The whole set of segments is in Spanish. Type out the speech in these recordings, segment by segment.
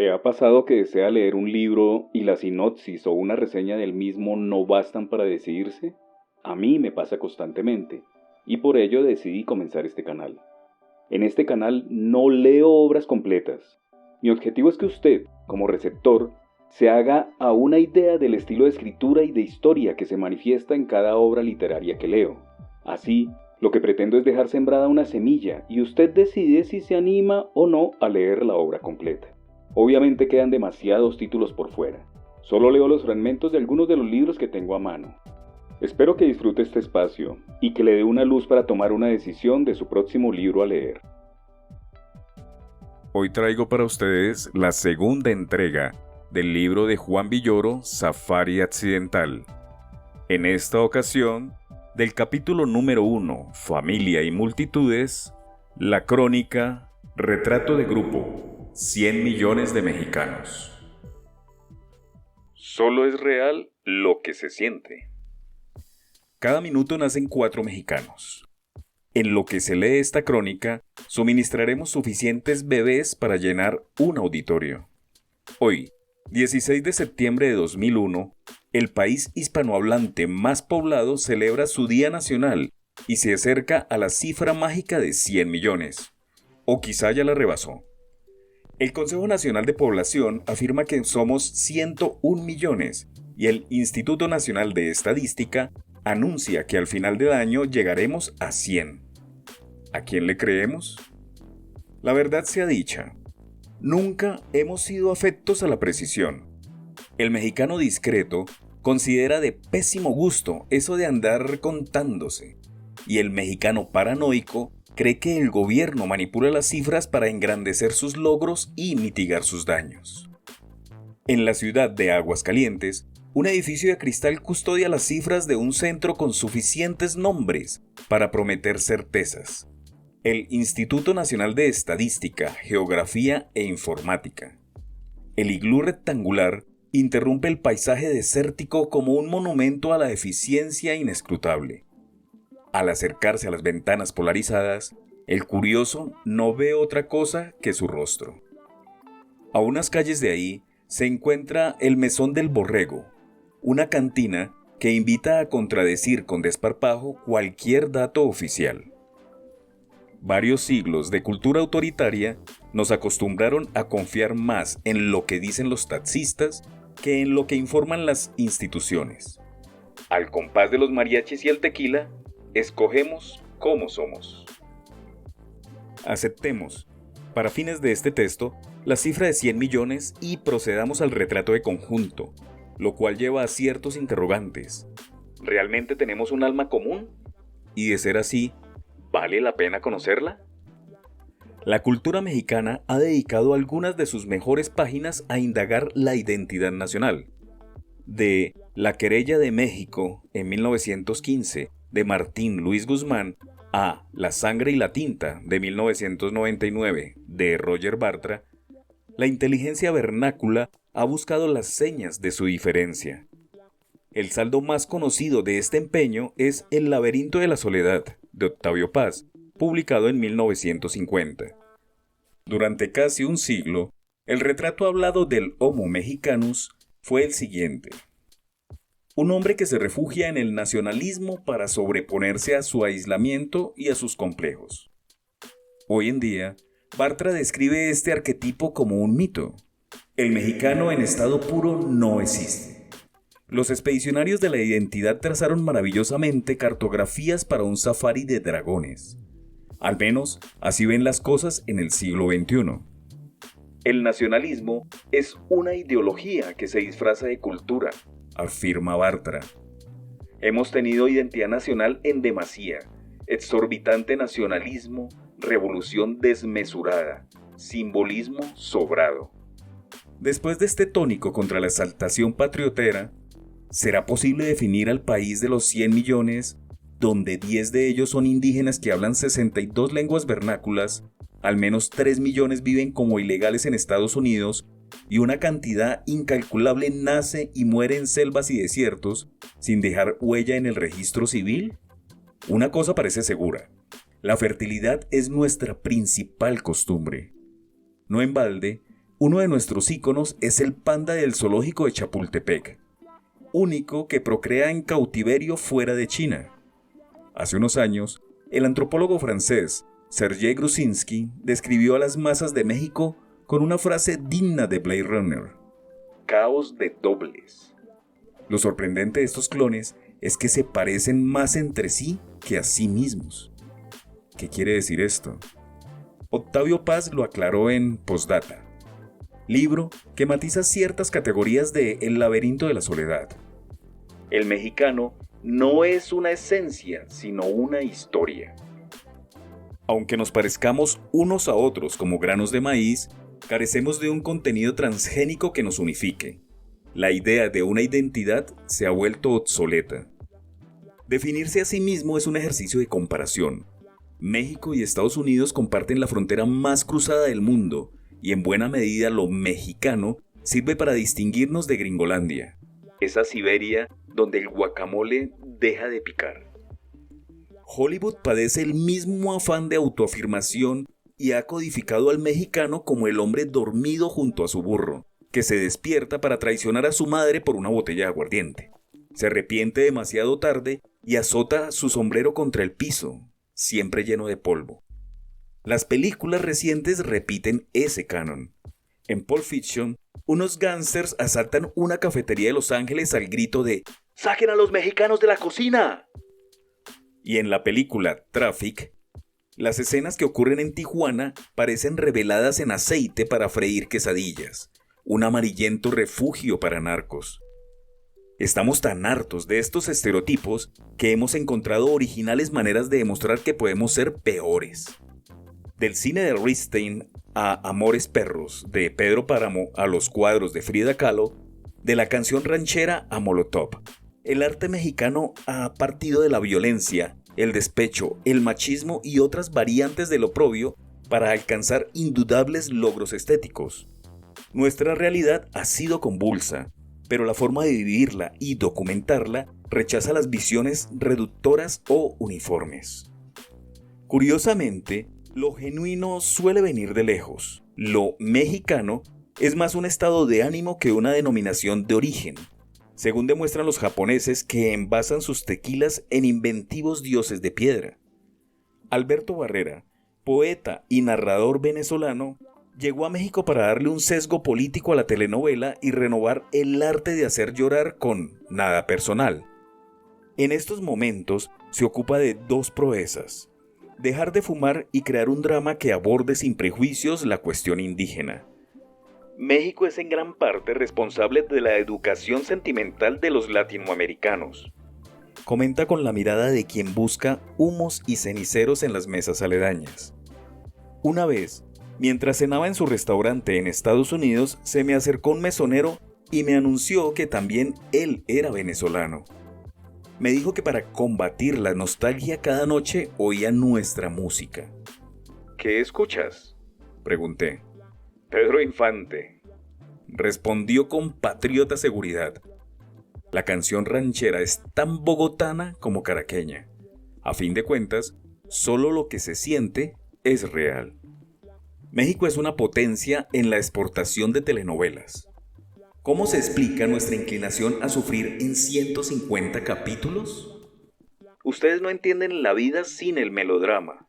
¿Le ha pasado que desea leer un libro y la sinopsis o una reseña del mismo no bastan para decidirse? A mí me pasa constantemente, y por ello decidí comenzar este canal. En este canal no leo obras completas. Mi objetivo es que usted, como receptor, se haga a una idea del estilo de escritura y de historia que se manifiesta en cada obra literaria que leo. Así, lo que pretendo es dejar sembrada una semilla y usted decide si se anima o no a leer la obra completa. Obviamente quedan demasiados títulos por fuera. Solo leo los fragmentos de algunos de los libros que tengo a mano. Espero que disfrute este espacio y que le dé una luz para tomar una decisión de su próximo libro a leer. Hoy traigo para ustedes la segunda entrega del libro de Juan Villoro, Safari Accidental. En esta ocasión, del capítulo número 1, Familia y Multitudes, la crónica Retrato de Grupo, 100 millones de mexicanos. Solo es real lo que se siente. Cada minuto nacen 4 mexicanos. En lo que se lee esta crónica, suministraremos suficientes bebés para llenar un auditorio. Hoy, 16 de septiembre de 2001, el país hispanohablante más poblado celebra su Día Nacional y se acerca a la cifra mágica de 100 millones. O quizá ya la rebasó. El Consejo Nacional de Población afirma que somos 101 millones y el Instituto Nacional de Estadística anuncia que al final del año llegaremos a 100. ¿A quién le creemos? La verdad sea dicha, nunca hemos sido afectos a la precisión. El mexicano discreto considera de pésimo gusto eso de andar contándose, y el mexicano paranoico cree que el gobierno manipula las cifras para engrandecer sus logros y mitigar sus daños. En la ciudad de Aguascalientes, un edificio de cristal custodia las cifras de un centro con suficientes nombres para prometer certezas. El Instituto Nacional de Estadística, Geografía e Informática. El iglú rectangular interrumpe el paisaje desértico como un monumento a la eficiencia inescrutable. Al acercarse a las ventanas polarizadas, el curioso no ve otra cosa que su rostro. A unas calles de ahí se encuentra el Mesón del Borrego, una cantina que invita a contradecir con desparpajo cualquier dato oficial. Varios siglos de cultura autoritaria nos acostumbraron a confiar más en lo que dicen los taxistas que en lo que informan las instituciones. Al compás de los mariachis y el tequila, escogemos cómo somos. Aceptemos, para fines de este texto, la cifra de 100 millones y procedamos al retrato de conjunto, lo cual lleva a ciertos interrogantes. ¿Realmente tenemos un alma común? Y de ser así, ¿vale la pena conocerla? La cultura mexicana ha dedicado algunas de sus mejores páginas a indagar la identidad nacional. De La querella de México en 1915, de Martín Luis Guzmán, a La sangre y la tinta de 1999, de Roger Bartra, la inteligencia vernácula ha buscado las señas de su diferencia. El saldo más conocido de este empeño es El laberinto de la soledad, de Octavio Paz, publicado en 1950. Durante casi un siglo, el retrato hablado del Homo Mexicanus fue el siguiente. Un hombre que se refugia en el nacionalismo para sobreponerse a su aislamiento y a sus complejos. Hoy en día, Bartra describe este arquetipo como un mito. El mexicano en estado puro no existe. Los expedicionarios de la identidad trazaron maravillosamente cartografías para un safari de dragones. Al menos, así ven las cosas en el siglo XXI. El nacionalismo es una ideología que se disfraza de cultura, afirma Bartra. Hemos tenido identidad nacional en demasía, exorbitante nacionalismo, revolución desmesurada, simbolismo sobrado. Después de este tónico contra la exaltación patriotera, ¿será posible definir al país de los 100 millones, donde 10 de ellos son indígenas que hablan 62 lenguas vernáculas, al menos 3 millones viven como ilegales en Estados Unidos y una cantidad incalculable nace y muere en selvas y desiertos sin dejar huella en el registro civil? Una cosa parece segura: la fertilidad es nuestra principal costumbre. No en balde, Uno de nuestros íconos es el panda del zoológico de Chapultepec, único que procrea en cautiverio fuera de China. Hace unos años, el antropólogo francés Sergei Grusinski describió a las masas de México con una frase digna de Blade Runner: caos de dobles. Lo sorprendente de estos clones es que se parecen más entre sí que a sí mismos. ¿Qué quiere decir esto? Octavio Paz lo aclaró en Postdata, libro que matiza ciertas categorías de El laberinto de la soledad. El mexicano no es una esencia, sino una historia. Aunque nos parezcamos unos a otros como granos de maíz, carecemos de un contenido transgénico que nos unifique. La idea de una identidad se ha vuelto obsoleta. Definirse a sí mismo es un ejercicio de comparación. México y Estados Unidos comparten la frontera más cruzada del mundo, y en buena medida lo mexicano sirve para distinguirnos de Gringolandia, esa Siberia donde el guacamole deja de picar. Hollywood padece el mismo afán de autoafirmación y ha codificado al mexicano como el hombre dormido junto a su burro, que se despierta para traicionar a su madre por una botella de aguardiente. Se arrepiente demasiado tarde y azota su sombrero contra el piso, siempre lleno de polvo. Las películas recientes repiten ese canon. En Pulp Fiction, unos gángsters asaltan una cafetería de Los Ángeles al grito de ¡saquen a los mexicanos de la cocina! Y en la película Traffic, las escenas que ocurren en Tijuana parecen reveladas en aceite para freír quesadillas, un amarillento refugio para narcos. Estamos tan hartos de estos estereotipos que hemos encontrado originales maneras de demostrar que podemos ser peores. Del cine de Ripstein a Amores Perros, de Pedro Páramo a los cuadros de Frida Kahlo, de la canción ranchera a Molotov, el arte mexicano ha partido de la violencia, el despecho, el machismo y otras variantes del oprobio para alcanzar indudables logros estéticos. Nuestra realidad ha sido convulsa, pero la forma de vivirla y documentarla rechaza las visiones reductoras o uniformes. Curiosamente, lo genuino suele venir de lejos. Lo mexicano es más un estado de ánimo que una denominación de origen, según demuestran los japoneses que envasan sus tequilas en inventivos dioses de piedra. Alberto Barrera, poeta y narrador venezolano, llegó a México para darle un sesgo político a la telenovela y renovar el arte de hacer llorar con Nada Personal. En estos momentos se ocupa de dos proezas: dejar de fumar y crear un drama que aborde sin prejuicios la cuestión indígena. México es en gran parte responsable de la educación sentimental de los latinoamericanos. Comenta con la mirada de quien busca humos y ceniceros en las mesas aledañas. Una vez, mientras cenaba en su restaurante en Estados Unidos, se me acercó un mesonero y me anunció que también él era venezolano. Me dijo que para combatir la nostalgia cada noche oía nuestra música. ¿Qué escuchas?, pregunté. Pedro Infante, respondió con patriota seguridad. La canción ranchera es tan bogotana como caraqueña. A fin de cuentas, solo lo que se siente es real. México es una potencia en la exportación de telenovelas. ¿Cómo se explica nuestra inclinación a sufrir en 150 capítulos? Ustedes no entienden la vida sin el melodrama.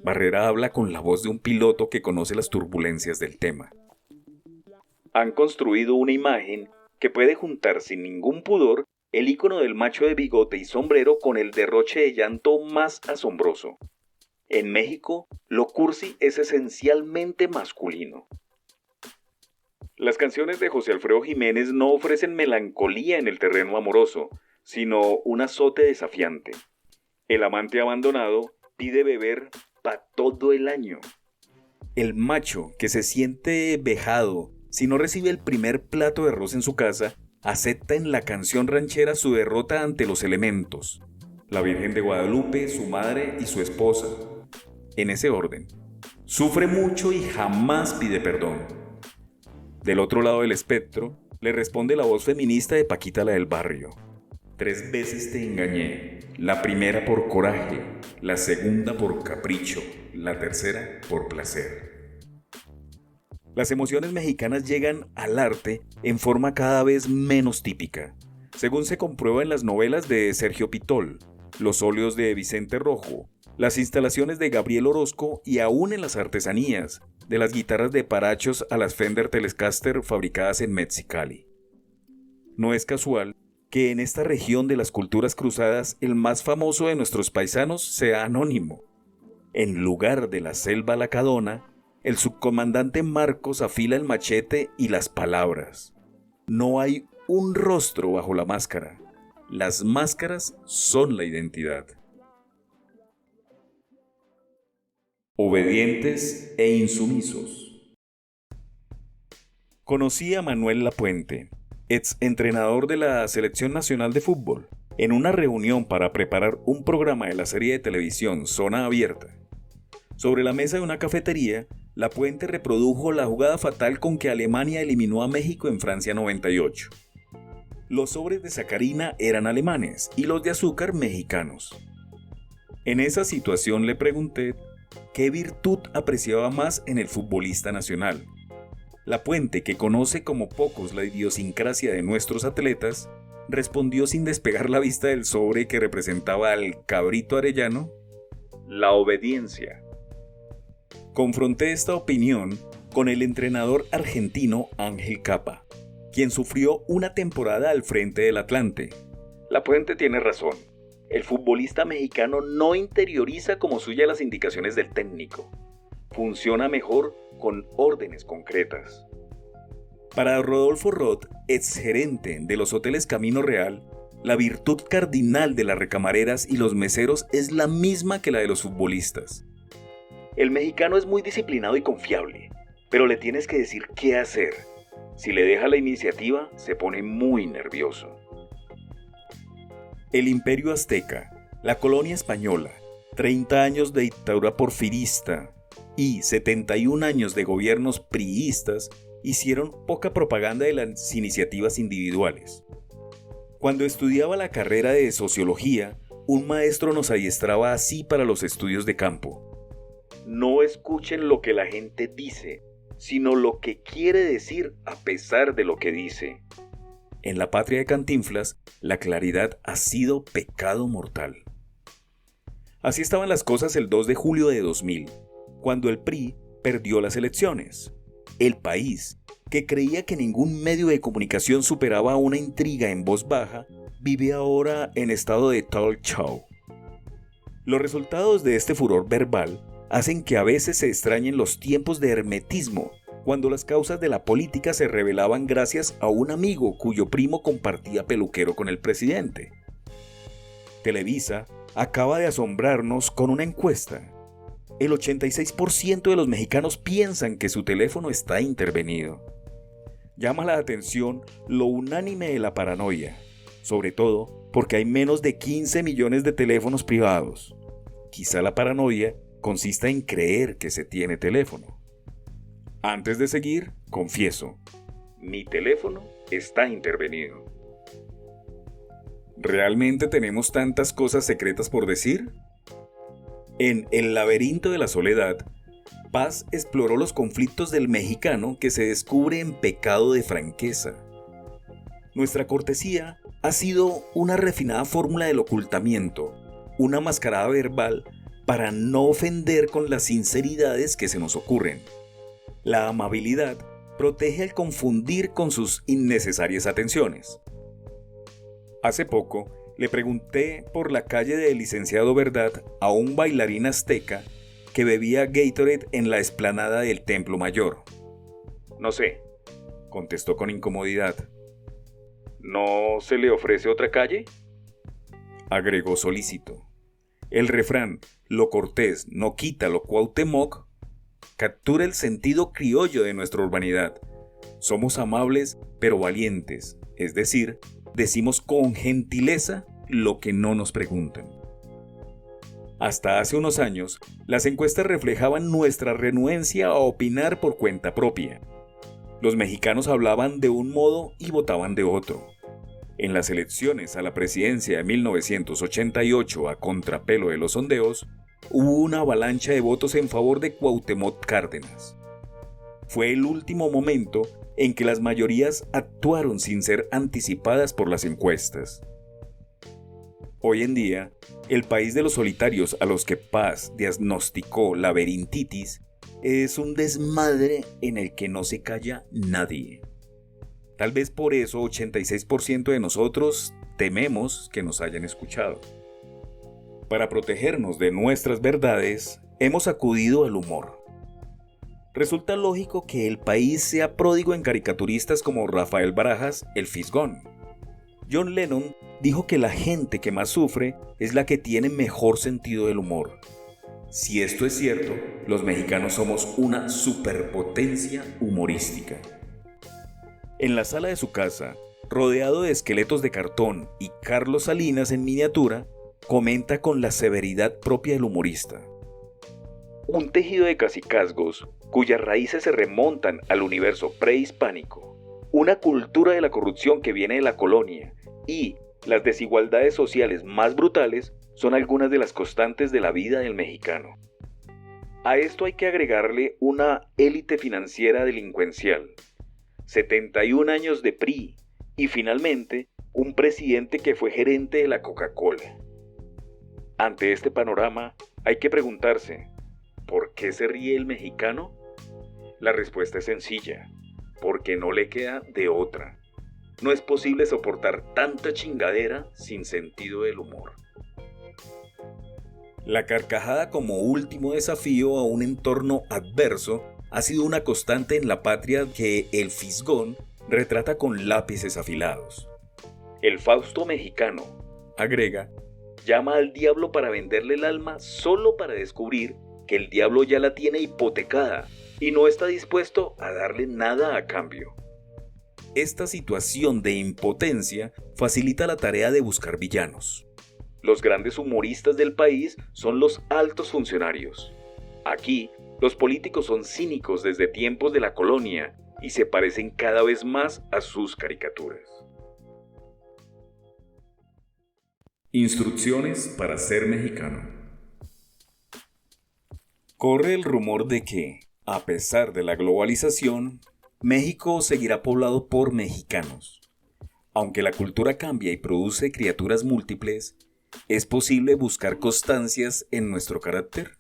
Barrera habla con la voz de un piloto que conoce las turbulencias del tema. Han construido una imagen que puede juntar sin ningún pudor el ícono del macho de bigote y sombrero con el derroche de llanto más asombroso. En México, lo cursi es esencialmente masculino. Las canciones de José Alfredo Jiménez no ofrecen melancolía en el terreno amoroso, sino un azote desafiante. El amante abandonado pide beber para todo el año. El macho que se siente vejado si no recibe el primer plato de arroz en su casa, acepta en la canción ranchera su derrota ante los elementos: la Virgen de Guadalupe, su madre y su esposa. En ese orden. Sufre mucho y jamás pide perdón. Del otro lado del espectro, le responde la voz feminista de Paquita la del barrio. 3 veces te engañé, la primera por coraje, la segunda por capricho, la tercera por placer. Las emociones mexicanas llegan al arte en forma cada vez menos típica, según se comprueba en las novelas de Sergio Pitol, los óleos de Vicente Rojo, las instalaciones de Gabriel Orozco y aún en las artesanías, de las guitarras de parachos a las Fender Telecaster fabricadas en Mexicali. No es casual que en esta región de las culturas cruzadas el más famoso de nuestros paisanos sea anónimo. En lugar de la selva lacadona, el subcomandante Marcos afila el machete y las palabras. No hay un rostro bajo la máscara. Las máscaras son la identidad. Obedientes e insumisos. Conocí a Manuel Lapuente, ex entrenador de la Selección Nacional de Fútbol, en una reunión para preparar un programa de la serie de televisión Zona Abierta. Sobre la mesa de una cafetería, Lapuente reprodujo la jugada fatal con que Alemania eliminó a México en Francia 98. Los sobres de sacarina eran alemanes y los de azúcar mexicanos. En esa situación le pregunté qué virtud apreciaba más en el futbolista nacional. Lapuente, que conoce como pocos la idiosincrasia de nuestros atletas, respondió sin despegar la vista del sobre que representaba al cabrito arellano: la obediencia. Confronté esta opinión con el entrenador argentino Ángel Capa, quien sufrió una temporada al frente del Atlante. Lapuente tiene razón. El futbolista mexicano no interioriza como suya las indicaciones del técnico. Funciona mejor con órdenes concretas. Para Rodolfo Roth, exgerente de los hoteles Camino Real, la virtud cardinal de las recamareras y los meseros es la misma que la de los futbolistas. El mexicano es muy disciplinado y confiable, pero le tienes que decir qué hacer. Si le deja la iniciativa, se pone muy nervioso. El Imperio Azteca, la colonia española, 30 años de dictadura porfirista y 71 años de gobiernos priistas hicieron poca propaganda de las iniciativas individuales. Cuando estudiaba la carrera de sociología, un maestro nos adiestraba así para los estudios de campo. No escuchen lo que la gente dice, sino lo que quiere decir a pesar de lo que dice. En la patria de Cantinflas, la claridad ha sido pecado mortal. Así estaban las cosas el 2 de julio de 2000, cuando el PRI perdió las elecciones. El País, que creía que ningún medio de comunicación superaba una intriga en voz baja, vive ahora en estado de talk show. Los resultados de este furor verbal hacen que a veces se extrañen los tiempos de hermetismo, cuando las causas de la política se revelaban gracias a un amigo cuyo primo compartía peluquero con el presidente. Televisa acaba de asombrarnos con una encuesta. El 86% de los mexicanos piensan que su teléfono está intervenido. Llama la atención lo unánime de la paranoia, sobre todo porque hay menos de 15 millones de teléfonos privados. Quizá la paranoia consista en creer que se tiene teléfono. Antes de seguir, confieso, mi teléfono está intervenido. ¿Realmente tenemos tantas cosas secretas por decir? En El laberinto de la soledad, Paz exploró los conflictos del mexicano que se descubre en Pecado de franqueza. Nuestra cortesía ha sido una refinada fórmula del ocultamiento, una mascarada verbal para no ofender con las sinceridades que se nos ocurren. La amabilidad protege al confundir con sus innecesarias atenciones. Hace poco le pregunté por la calle del Licenciado Verdad a un bailarín azteca que bebía Gatorade en la explanada del Templo Mayor. No sé, contestó con incomodidad. ¿No se le ofrece otra calle?, agregó solícito. El refrán, lo cortés no quita lo Cuauhtémoc, captura el sentido criollo de nuestra urbanidad. Somos amables pero valientes, es decir, decimos con gentileza lo que no nos preguntan. Hasta hace unos años, las encuestas reflejaban nuestra renuencia a opinar por cuenta propia. Los mexicanos hablaban de un modo y votaban de otro. En las elecciones a la presidencia de 1988, a contrapelo de los sondeos, hubo una avalancha de votos en favor de Cuauhtémoc Cárdenas. fue el último momento en que las mayorías actuaron sin ser anticipadas por las encuestas. Hoy en día, el país de los solitarios a los que Paz diagnosticó laberintitis es un desmadre en el que no se calla nadie. Tal vez por eso 86% de nosotros tememos que nos hayan escuchado. Para protegernos de nuestras verdades, hemos acudido al humor. Resulta lógico que el país sea pródigo en caricaturistas como Rafael Barajas, el Fisgón. John Lennon dijo que la gente que más sufre es la que tiene mejor sentido del humor. Si esto es cierto, los mexicanos somos una superpotencia humorística. En la sala de su casa, rodeado de esqueletos de cartón y Carlos Salinas en miniatura, comenta con la severidad propia del humorista. Un tejido de cacicazgos cuyas raíces se remontan al universo prehispánico, una cultura de la corrupción que viene de la colonia y las desigualdades sociales más brutales son algunas de las constantes de la vida del mexicano. A esto hay que agregarle una élite financiera delincuencial, 71 años de PRI y finalmente un presidente que fue gerente de la Coca-Cola. Ante este panorama hay que preguntarse, ¿por qué se ríe el mexicano? La respuesta es sencilla, porque no le queda de otra. No es posible soportar tanta chingadera sin sentido del humor. La carcajada como último desafío a un entorno adverso ha sido una constante en la patria que el Fisgón retrata con lápices afilados. El Fausto mexicano, agrega, llama al diablo para venderle el alma solo para descubrir que el diablo ya la tiene hipotecada y no está dispuesto a darle nada a cambio. Esta situación de impotencia facilita la tarea de buscar villanos. Los grandes humoristas del país son los altos funcionarios. Aquí, los políticos son cínicos desde tiempos de la colonia y se parecen cada vez más a sus caricaturas. Instrucciones para ser mexicano. Corre el rumor de que, a pesar de la globalización, México seguirá poblado por mexicanos. Aunque la cultura cambia y produce criaturas múltiples, ¿es posible buscar constancias en nuestro carácter?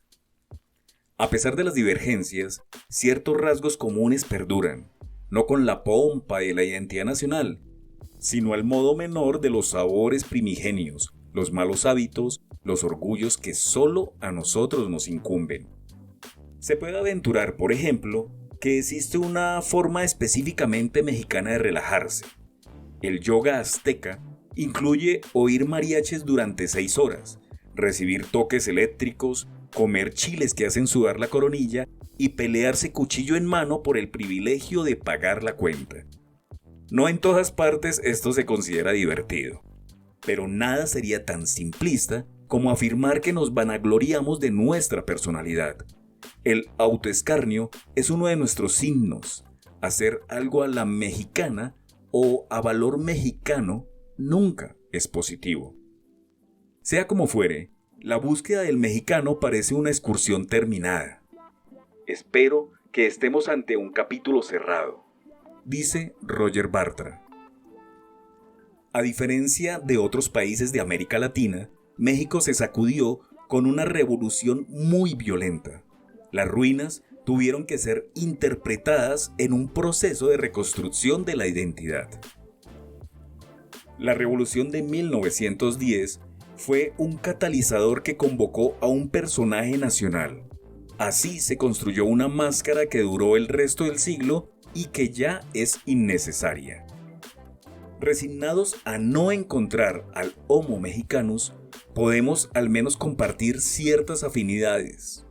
A pesar de las divergencias, ciertos rasgos comunes perduran, no con la pompa de la identidad nacional, sino al modo menor de los sabores primigenios, los malos hábitos, los orgullos que solo a nosotros nos incumben. Se puede aventurar, por ejemplo, que existe una forma específicamente mexicana de relajarse. El yoga azteca incluye oír mariachis durante 6 horas, recibir toques eléctricos, comer chiles que hacen sudar la coronilla y pelearse cuchillo en mano por el privilegio de pagar la cuenta. No en todas partes esto se considera divertido, pero nada sería tan simplista como afirmar que nos vanagloriamos de nuestra personalidad. El autoescarnio es uno de nuestros signos. Hacer algo a la mexicana o a valor mexicano nunca es positivo. Sea como fuere, la búsqueda del mexicano parece una excursión terminada. Espero que estemos ante un capítulo cerrado, dice Roger Bartra. A diferencia de otros países de América Latina, México se sacudió con una revolución muy violenta. Las ruinas tuvieron que ser interpretadas en un proceso de reconstrucción de la identidad. La revolución de 1910 fue un catalizador que convocó a un personaje nacional. Así se construyó una máscara que duró el resto del siglo y que ya es innecesaria. Resignados a no encontrar al Homo Mexicanus, podemos al menos compartir ciertas afinidades.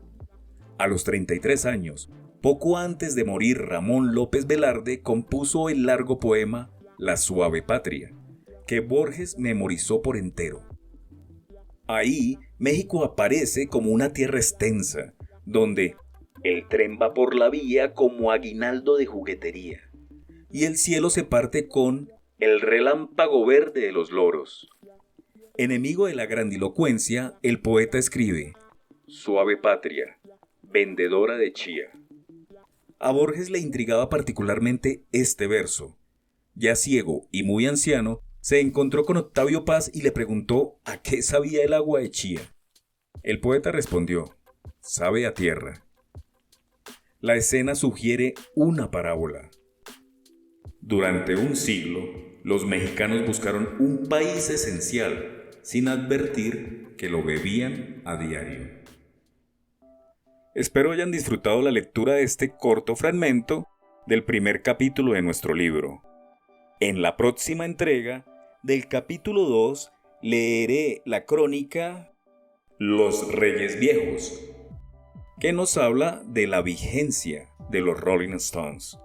A los 33 años, poco antes de morir, Ramón López Velarde compuso el largo poema La suave patria, que Borges memorizó por entero. Ahí, México aparece como una tierra extensa, donde el tren va por la vía como aguinaldo de juguetería, y el cielo se parte con el relámpago verde de los loros. Enemigo de la grandilocuencia, el poeta escribe: suave patria, vendedora de chía. A Borges le intrigaba particularmente este verso. Ya ciego y muy anciano, se encontró con Octavio Paz y le preguntó a qué sabía el agua de Chía. El poeta respondió: sabe a tierra. La escena sugiere una parábola. Durante un siglo, los mexicanos buscaron un país esencial, sin advertir que lo bebían a diario. Espero hayan disfrutado la lectura de este corto fragmento del primer capítulo de nuestro libro. En la próxima entrega del capítulo 2 leeré la crónica Los Reyes Viejos, que nos habla de la vigencia de los Rolling Stones.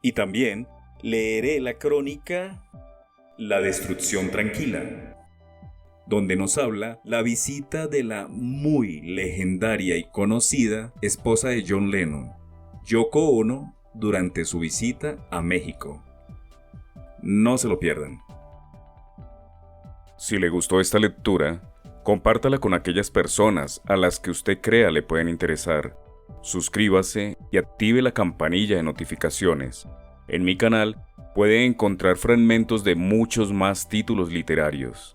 Y también leeré la crónica La Destrucción Tranquila, donde nos habla la visita de la muy legendaria y conocida esposa de John Lennon, Yoko Ono, durante su visita a México. No se lo pierdan. Si le gustó esta lectura, compártala con aquellas personas a las que usted crea le pueden interesar. Suscríbase y active la campanilla de notificaciones. En mi canal puede encontrar fragmentos de muchos más títulos literarios.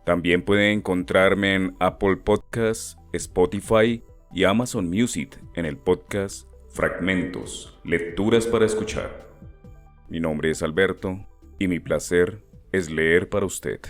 También puede encontrarme en Apple Podcasts, Spotify y Amazon Music en el podcast Fragmentos, Lecturas para Escuchar. Mi nombre es Alberto y mi placer es leer para usted.